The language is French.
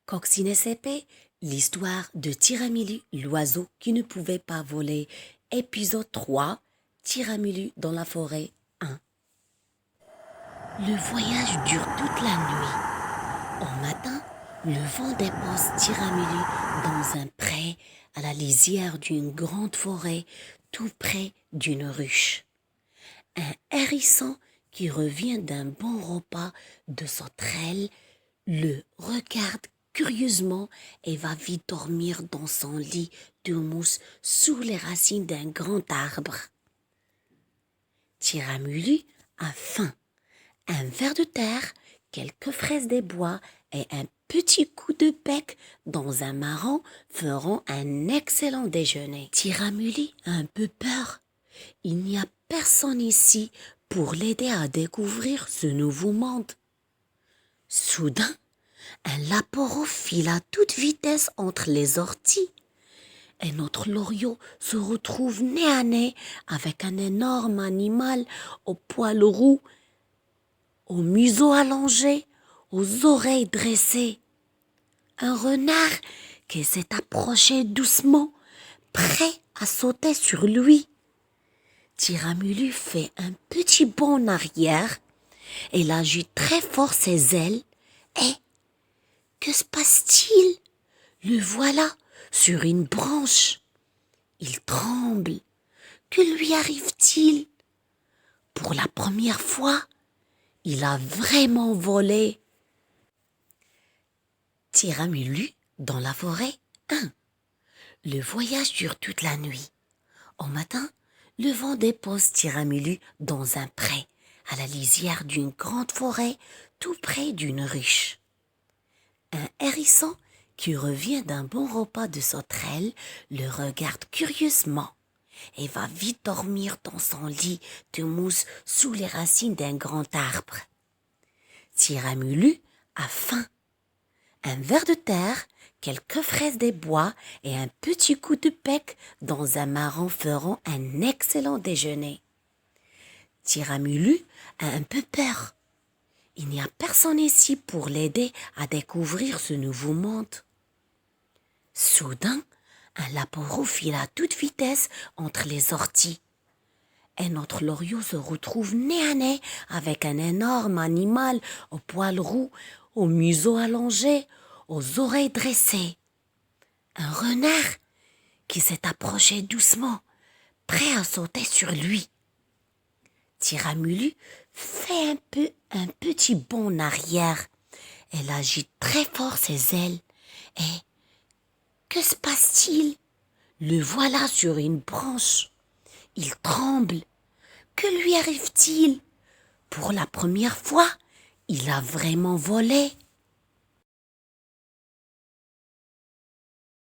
Coccinelle épée, l'histoire de Tiramili, l'oiseau qui ne pouvait pas voler. Épisode 3, Tiramili dans la forêt 1. Le voyage dure toute la nuit. Au matin, le vent dépose Tiramili dans un pré à la lisière d'une grande forêt, tout près d'une ruche. Un hérisson qui revient d'un bon repas de sauterelle le regarde curieusement et va vite dormir dans son lit de mousse sous les racines d'un grand arbre. Tiramili a faim. Un ver de terre, quelques fraises des bois et un petit coup de bec dans un marron feront un excellent déjeuner. Tiramili a un peu peur. Il n'y a personne ici pour l'aider à découvrir ce nouveau monde. Soudain, un laporo file à toute vitesse entre les orties. Et notre loriot se retrouve nez à nez avec un énorme animal aux poils roux, au museau allongé, aux oreilles dressées. Un renard qui s'est approché doucement, prêt à sauter sur lui. Tiramili fait un petit bond en arrière. Elle agite très fort ses ailes et que se passe-t-il? Le voilà sur une branche. Il tremble. Que lui arrive-t-il? Pour la première fois, il a vraiment volé. Tiramili dans la forêt 1. Le voyage dure toute la nuit. Au matin, le vent dépose Tiramili dans un pré, à la lisière d'une grande forêt, tout près d'une ruche. Un hérisson qui revient d'un bon repas de sauterelle le regarde curieusement et va vite dormir dans son lit de mousse sous les racines d'un grand arbre. Tiramili a faim. Un ver de terre, quelques fraises des bois et un petit coup de bec dans un marron feront un excellent déjeuner. Tiramili a un peu peur. Il n'y a personne ici pour l'aider à découvrir ce nouveau monde. Soudain, un laporo file à toute vitesse entre les orties. Et notre loriot se retrouve nez à nez avec un énorme animal aux poils roux, au museau allongé, aux oreilles dressées. Un renard qui s'est approché doucement, prêt à sauter sur lui. Tiramili fait un petit bond en arrière. Elle agite très fort ses ailes. Et que se passe-t-il? Le voilà sur une branche. Il tremble. Que lui arrive-t-il? Pour la première fois, il a vraiment volé.